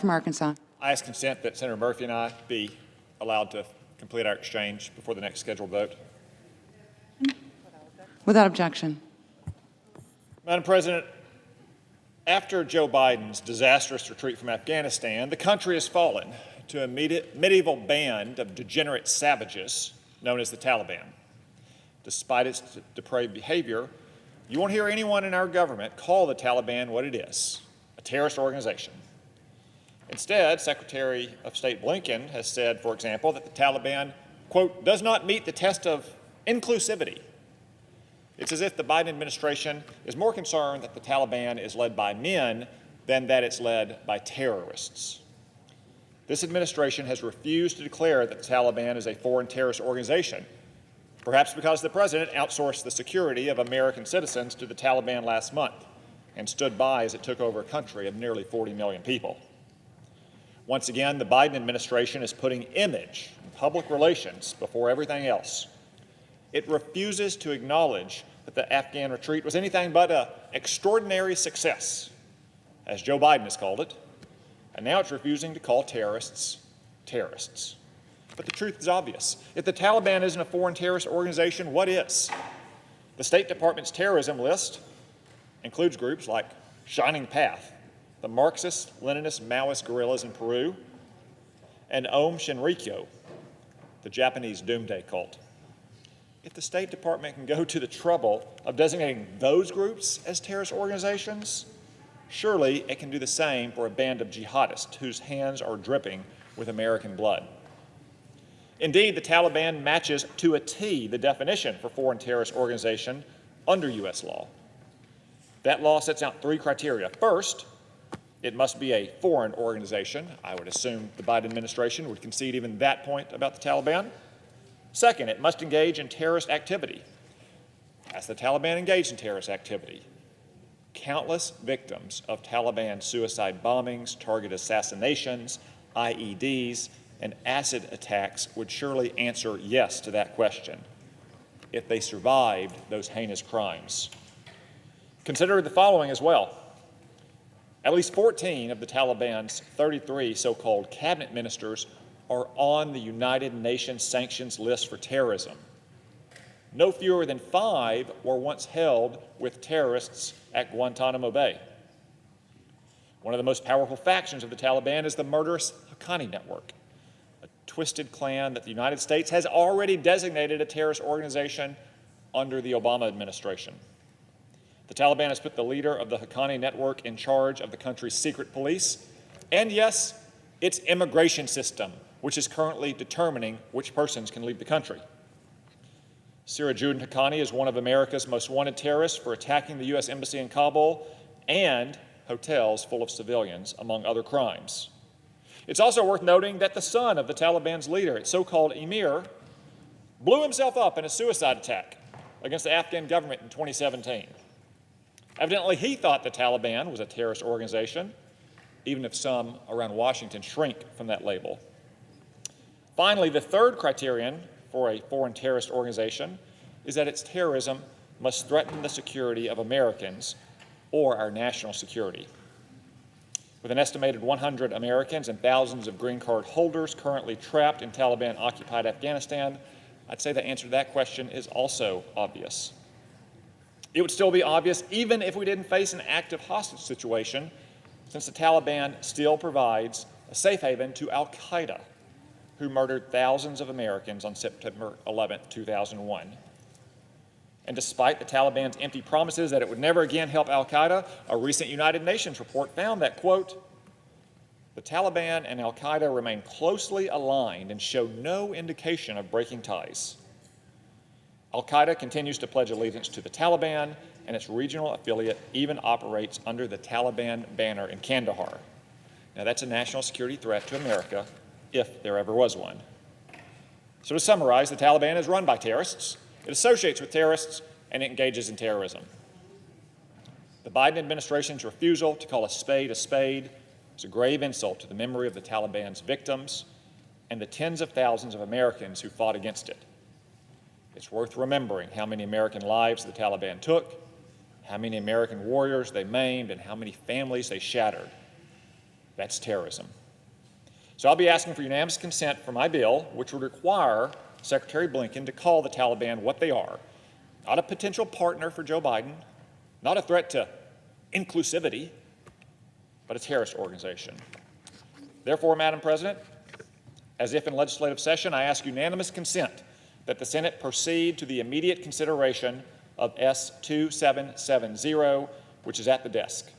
from Arkansas. I ask consent that Senator Murphy and I be allowed to complete our exchange before the next scheduled vote. Without objection. Madam President, after Joe Biden's disastrous retreat from Afghanistan, the country has fallen to a medieval band of degenerate savages known as the Taliban. Despite its depraved behavior, you won't hear anyone in our government call the Taliban what it is, a terrorist organization. Instead, Secretary of State Blinken has said, for example, that the Taliban, quote, does not meet the test of inclusivity. It's as if the Biden administration is more concerned that the Taliban is led by men than that it's led by terrorists. This administration has refused to declare that the Taliban is a foreign terrorist organization, perhaps because the president outsourced the security of American citizens to the Taliban last month and stood by as it took over a country of nearly 40 million people. Once again, the Biden administration is putting image and public relations before everything else. It refuses to acknowledge that the Afghan retreat was anything but an extraordinary success, as Joe Biden has called it, and now it's refusing to call terrorists terrorists. But the truth is obvious. If the Taliban isn't a foreign terrorist organization, what is? The State Department's terrorism list includes groups like Shining Path, the Marxist-Leninist Maoist guerrillas in Peru, and Aum Shinrikyo, the Japanese doomsday cult. If the State Department can go to the trouble of designating those groups as terrorist organizations, surely it can do the same for a band of jihadists whose hands are dripping with American blood. Indeed, the Taliban matches to a T the definition for foreign terrorist organization under U.S. law. That law sets out 3 criteria. First, it must be a foreign organization. I would assume the Biden administration would concede even that point about the Taliban. Second, it must engage in terrorist activity. Has the Taliban engaged in terrorist activity? Countless victims of Taliban suicide bombings, target assassinations, IEDs, and acid attacks would surely answer yes to that question if they survived those heinous crimes. Consider the following as well. At least 14 of the Taliban's 33 so-called cabinet ministers are on the United Nations sanctions list for terrorism. No fewer than 5 were once held with terrorists at Guantanamo Bay. One of the most powerful factions of the Taliban is the murderous Haqqani network, a twisted clan that the United States has already designated a terrorist organization under the Obama administration. The Taliban has put the leader of the Haqqani network in charge of the country's secret police, and yes, its immigration system, which is currently determining which persons can leave the country. Sirajuddin Haqqani is one of America's most wanted terrorists for attacking the U.S. Embassy in Kabul and hotels full of civilians, among other crimes. It's also worth noting that the son of the Taliban's leader, its so-called emir, blew himself up in a suicide attack against the Afghan government in 2017. Evidently, he thought the Taliban was a terrorist organization, even if some around Washington shrink from that label. Finally, the third criterion for a foreign terrorist organization is that its terrorism must threaten the security of Americans or our national security. With an estimated 100 Americans and thousands of green card holders currently trapped in Taliban-occupied Afghanistan, I'd say the answer to that question is also obvious. It would still be obvious even if we didn't face an active hostage situation, since the Taliban still provides a safe haven to al-Qaeda, who murdered thousands of Americans on September 11, 2001. And despite the Taliban's empty promises that it would never again help al-Qaeda, a recent United Nations report found that, quote, the Taliban and al-Qaeda remain closely aligned and show no indication of breaking ties. Al-Qaeda continues to pledge allegiance to the Taliban, and its regional affiliate even operates under the Taliban banner in Kandahar. Now, that's a national security threat to America, if there ever was one. So to summarize, the Taliban is run by terrorists, it associates with terrorists, and it engages in terrorism. The Biden administration's refusal to call a spade is a grave insult to the memory of the Taliban's victims and the tens of thousands of Americans who fought against it. It's worth remembering how many American lives the Taliban took, how many American warriors they maimed, and how many families they shattered. That's terrorism. So I'll be asking for unanimous consent for my bill, which would require Secretary Blinken to call the Taliban what they are: not a potential partner for Joe Biden, not a threat to inclusivity, but a terrorist organization. Therefore, Madam President, as if in legislative session, I ask unanimous consent that the Senate proceed to the immediate consideration of S2770, which is at the desk.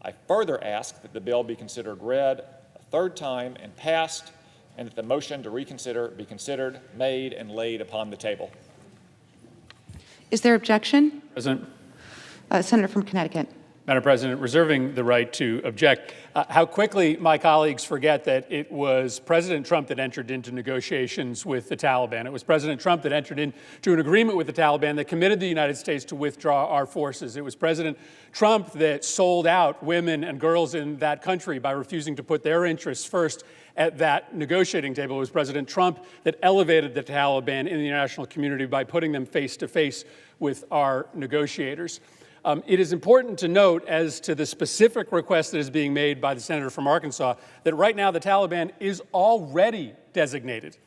I further ask that the bill be considered read a third time and passed, and that the motion to reconsider be considered, made, and laid upon the table. Is there objection? President. Senator from Connecticut. Madam President, reserving the right to object. How quickly my colleagues forget that it was President Trump that entered into negotiations with the Taliban. It was President Trump that entered into an agreement with the Taliban that committed the United States to withdraw our forces. It was President Trump that sold out women and girls in that country by refusing to put their interests first at that negotiating table. It was President Trump that elevated the Taliban in the international community by putting them face to face with our negotiators. It is important to note, as to the specific request that is being made by the senator from Arkansas, that right now the Taliban is already designated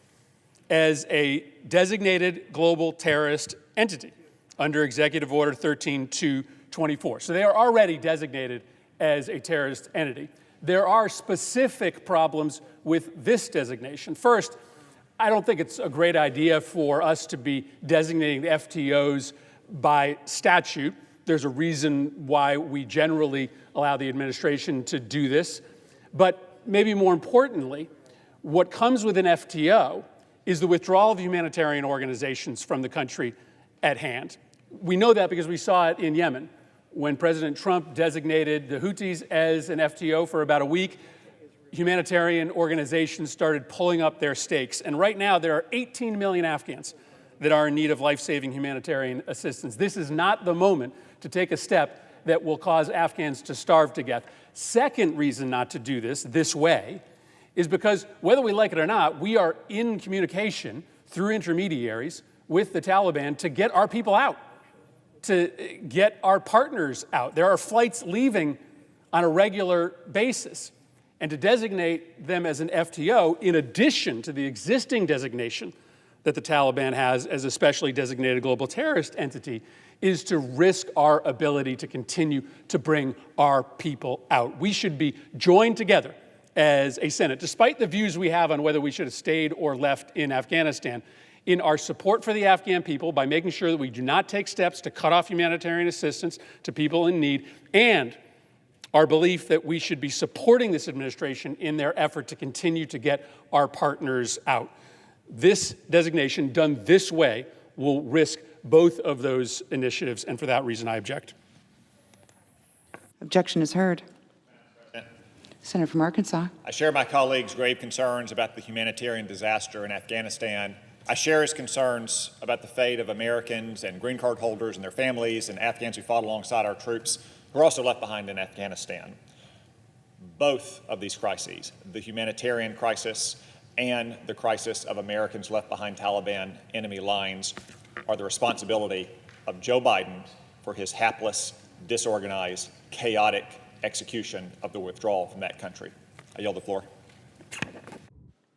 as a designated global terrorist entity under Executive Order 13224. So they are already designated as a terrorist entity. There are specific problems with this designation. First, I don't think it's a great idea for us to be designating the FTOs by statute. There's a reason why we generally allow the administration to do this. But maybe more importantly, what comes with an FTO is the withdrawal of humanitarian organizations from the country at hand. We know that because we saw it in Yemen. When President Trump designated the Houthis as an FTO for about a week, humanitarian organizations started pulling up their stakes. And right now, there are 18 million Afghans that are in need of life-saving humanitarian assistance. This is not the moment to take a step that will cause Afghans to starve to death. Second reason not to do this way is because, whether we like it or not, we are in communication through intermediaries with the Taliban to get our people out, to get our partners out. There are flights leaving on a regular basis. And to designate them as an FTO, in addition to the existing designation that the Taliban has as a specially designated global terrorist entity, is to risk our ability to continue to bring our people out. We should be joined together as a Senate, despite the views we have on whether we should have stayed or left in Afghanistan, in our support for the Afghan people by making sure that we do not take steps to cut off humanitarian assistance to people in need, and our belief that we should be supporting this administration in their effort to continue to get our partners out. This designation done this way will risk both of those initiatives, and for that reason, I object. Objection is heard. Senator from Arkansas. I share my colleagues' grave concerns about the humanitarian disaster in Afghanistan. I share his concerns about the fate of Americans and green card holders and their families and Afghans who fought alongside our troops who are also left behind in Afghanistan. Both of these crises, the humanitarian crisis and the crisis of Americans left behind Taliban enemy lines, are the responsibility of Joe Biden for his hapless, disorganized, chaotic execution of the withdrawal from that country. I yield the floor.